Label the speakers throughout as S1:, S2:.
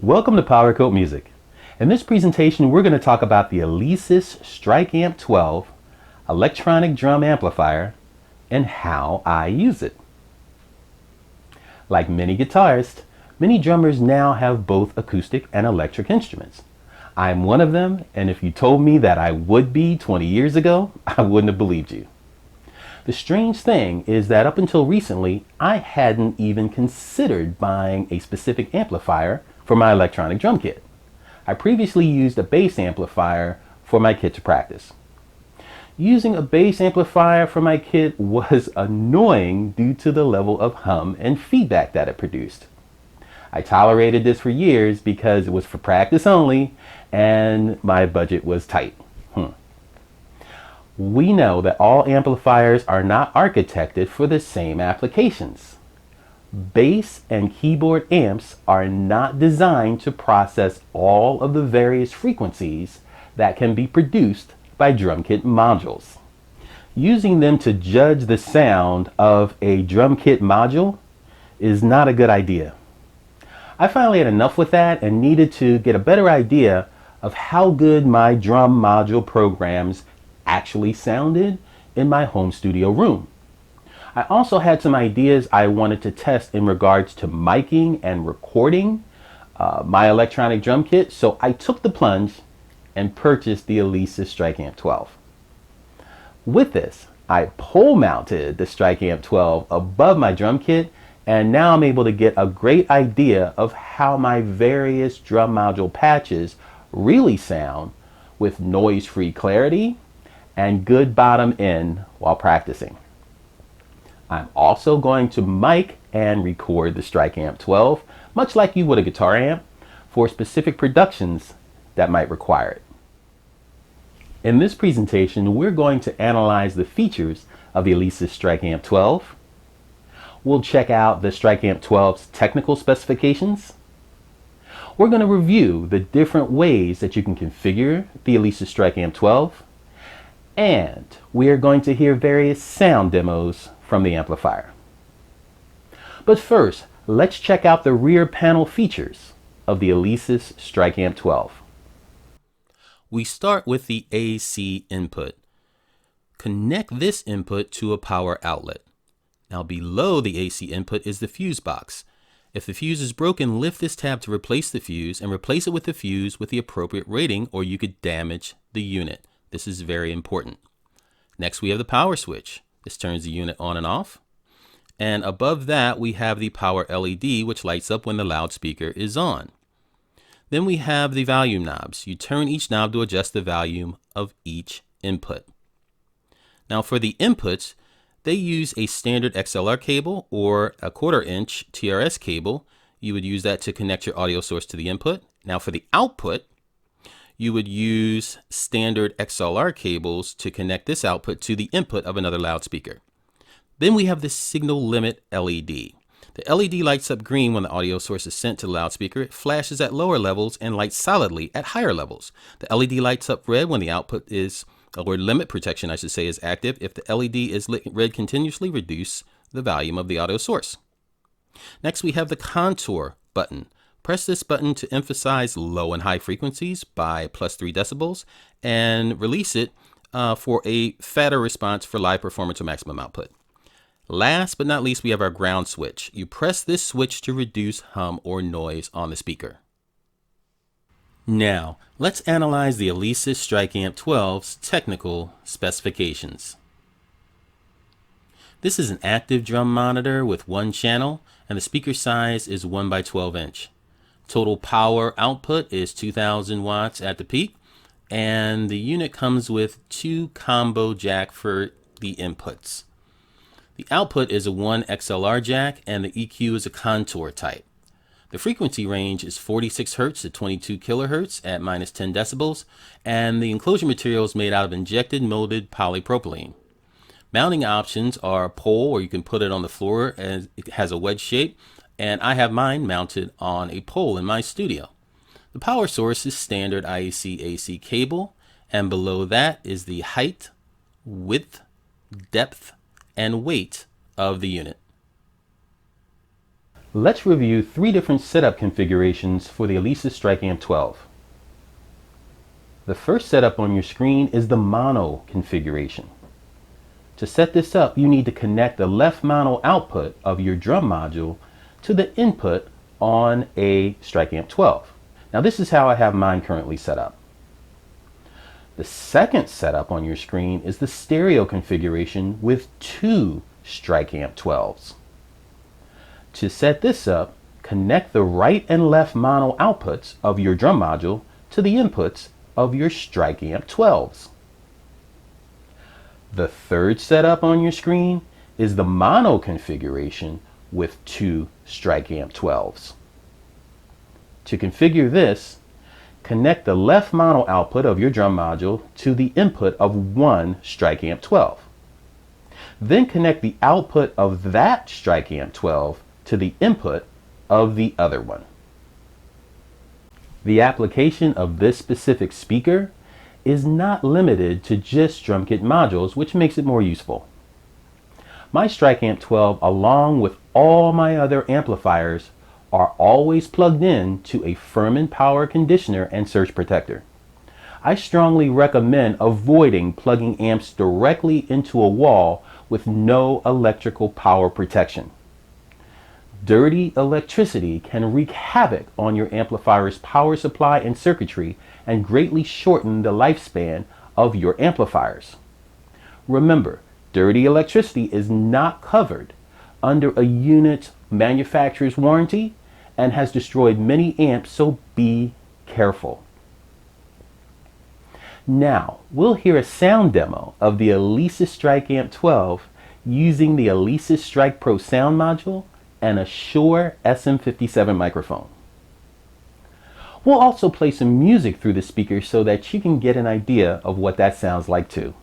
S1: Welcome to Power Code Music. In this presentation, we're going to talk about the Alesis Strike Amp 12 electronic drum amplifier and how I use it. Like many guitarists, many drummers now have both acoustic and electric instruments. I'm one of them, and if you told me that I would be 20 years ago, I wouldn't have believed you. The strange thing is that up until recently, I hadn't even considered buying a specific amplifier for my electronic drum kit. I previously used a bass amplifier for my kit to practice. Using a bass amplifier for my kit was annoying due to the level of hum and feedback that it produced. I tolerated this for years because it was for practice only and my budget was tight. We know that all amplifiers are not architected for the same applications. Bass and keyboard amps are not designed to process all of the various frequencies that can be produced by drum kit modules. Using them to judge the sound of a drum kit module is not a good idea. I finally had enough with that and needed to get a better idea of how good my drum module programs actually sounded in my home studio room. I also had some ideas I wanted to test in regards to miking and recording my electronic drum kit, so I took the plunge and purchased the Alesis Strike Amp 12. With this, I pole mounted the Strike Amp 12 above my drum kit, and now I'm able to get a great idea of how my various drum module patches really sound with noise-free clarity and good bottom end while practicing. I'm also going to mic and record the Strike Amp 12, much like you would a guitar amp, for specific productions that might require it. In this presentation, we're going to analyze the features of the Alesis Strike Amp 12. We'll check out the Strike Amp 12's technical specifications. We're going to review the different ways that you can configure the Alesis Strike Amp 12. And we are going to hear various sound demos from the amplifier. But first, let's check out the rear panel features of the Alesis Strike Amp 12. We start with the AC input. Connect this input to a power outlet. Now below the AC input is the fuse box. If the fuse is broken, lift this tab to replace the fuse and replace it with the fuse with the appropriate rating, or you could damage the unit. This is very important. Next, we have the power switch. This turns the unit on and off. And above that, we have the power LED, which lights up when the loudspeaker is on. Then we have the volume knobs. You turn each knob to adjust the volume of each input. Now for the inputs, they use a standard XLR cable or a 1/4 inch TRS cable. You would use that to connect your audio source to the input. Now for the output, you would use standard XLR cables to connect this output to the input of another loudspeaker. Then we have the signal limit LED. The LED lights up green when the audio source is sent to the loudspeaker. It flashes at lower levels and lights solidly at higher levels. The LED lights up red when the output is, or limit protection I should say, is active. If the LED is lit red continuously, reduce the volume of the audio source. Next we have the contour button. Press this button to emphasize low and high frequencies by +3 decibels and release it for a fatter response for live performance or maximum output. Last but not least, we have our ground switch. You press this switch to reduce hum or noise on the speaker. Now, let's analyze the Alesis Strike Amp 12's technical specifications. This is an active drum monitor with one channel, and the speaker size is 1 by 12 inch. Total power output is 2000 watts at the peak, and the unit comes with 2 combo jack for the inputs. The output is a 1 XLR jack, and the EQ is a contour type. The frequency range is 46 Hz to 22 kHz at -10 decibels, and the enclosure material is made out of injected molded polypropylene. Mounting options are a pole, or you can put it on the floor as it has a wedge shape, and I have mine mounted on a pole in my studio. The power source is standard IEC AC cable, and below that is the height, width, depth, and weight of the unit. Let's review 3 different setup configurations for the Alesis Strike Amp 12. The first setup on your screen is the mono configuration. To set this up, you need to connect the left mono output of your drum module to the input on a Strike Amp 12. Now this is how I have mine currently set up. The second setup on your screen is the stereo configuration with 2 Strike Amp 12s. To set this up, connect the right and left mono outputs of your drum module to the inputs of your Strike Amp 12s. The third setup on your screen is the mono configuration with 2 Strike Amp 12s. To configure this, connect the left mono output of your drum module to the input of 1 Strike Amp 12. Then connect the output of that Strike Amp 12 to the input of the other one. The application of this specific speaker is not limited to just drum kit modules, which makes it more useful. My Strike Amp 12, along with all my other amplifiers, are always plugged in to a Furman power conditioner and surge protector. I strongly recommend avoiding plugging amps directly into a wall with no electrical power protection. Dirty electricity can wreak havoc on your amplifier's power supply and circuitry and greatly shorten the lifespan of your amplifiers. Remember, dirty electricity is not covered under a unit's manufacturer's warranty and has destroyed many amps, so be careful. Now, we'll hear a sound demo of the Alesis Strike Amp 12 using the Alesis Strike Pro sound module and a Shure SM57 microphone. We'll also play some music through the speaker so that you can get an idea of what that sounds like too.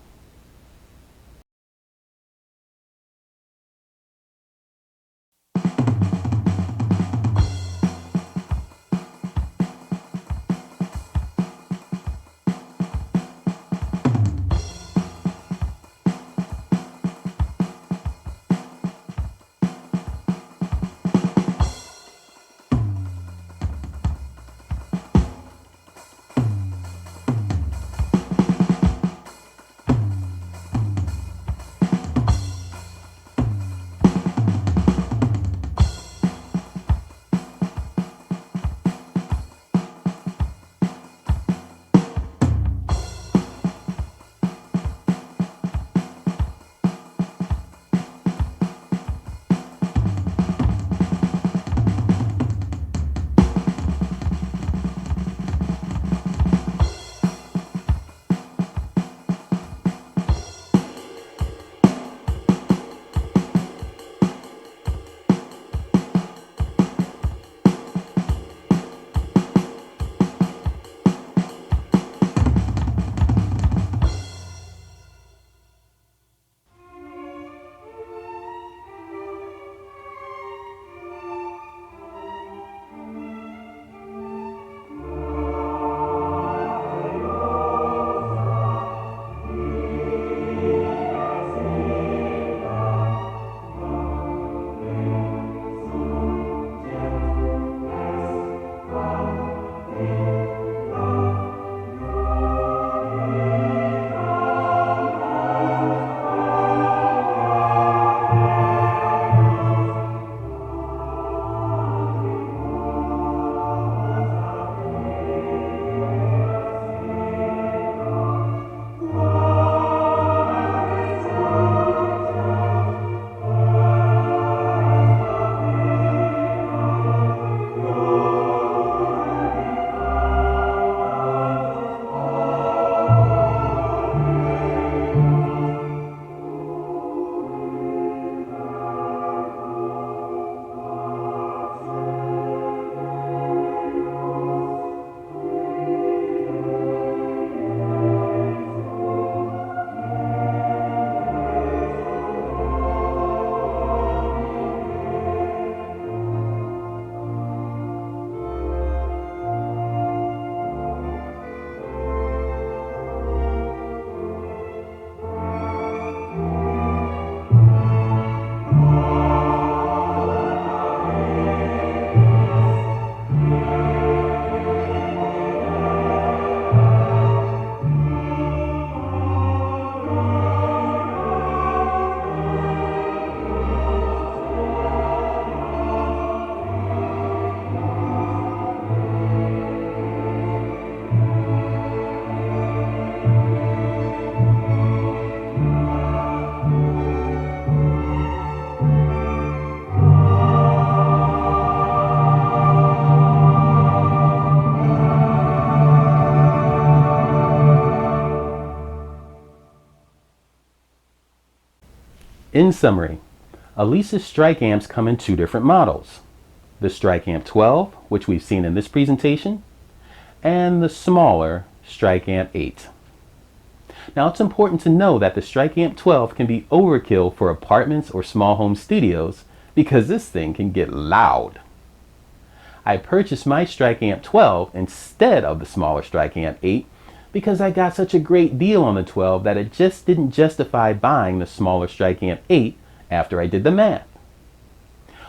S1: In summary, Alesis Strike Amps come in two different models. The Strike Amp 12, which we've seen in this presentation, and the smaller Strike Amp 8. Now it's important to know that the Strike Amp 12 can be overkill for apartments or small home studios because this thing can get loud. I purchased my Strike Amp 12 instead of the smaller Strike Amp 8 because I got such a great deal on the 12 that it just didn't justify buying the smaller Strike Amp 8 after I did the math.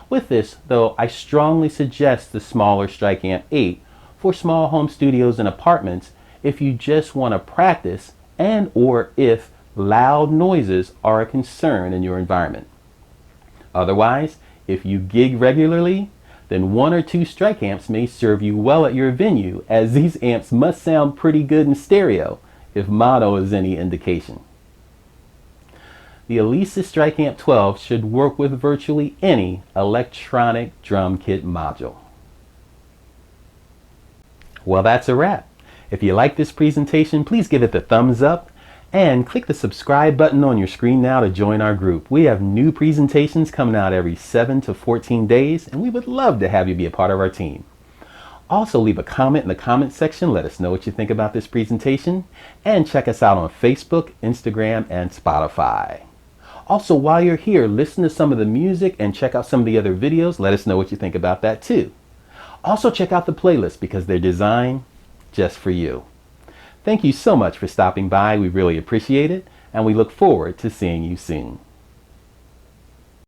S1: With this, though, I strongly suggest the smaller Strike Amp 8 for small home studios and apartments if you just want to practice and or if loud noises are a concern in your environment. Otherwise, if you gig regularly, then one or two Strike Amps may serve you well at your venue, as these amps must sound pretty good in stereo if mono is any indication. The Alesis Strike Amp 12 should work with virtually any electronic drum kit module. Well, that's a wrap. If you like this presentation, please give it the thumbs up and click the subscribe button on your screen now to join our group. We have new presentations coming out every 7 to 14 days, and we would love to have you be a part of our team. Also, leave a comment in the comment section. Let us know what you think about this presentation, and check us out on Facebook, Instagram, and Spotify. Also, while you're here, listen to some of the music and check out some of the other videos. Let us know what you think about that too. Also, check out the playlist because they're designed just for you. Thank you so much for stopping by. We really appreciate it, and we look forward to seeing you soon.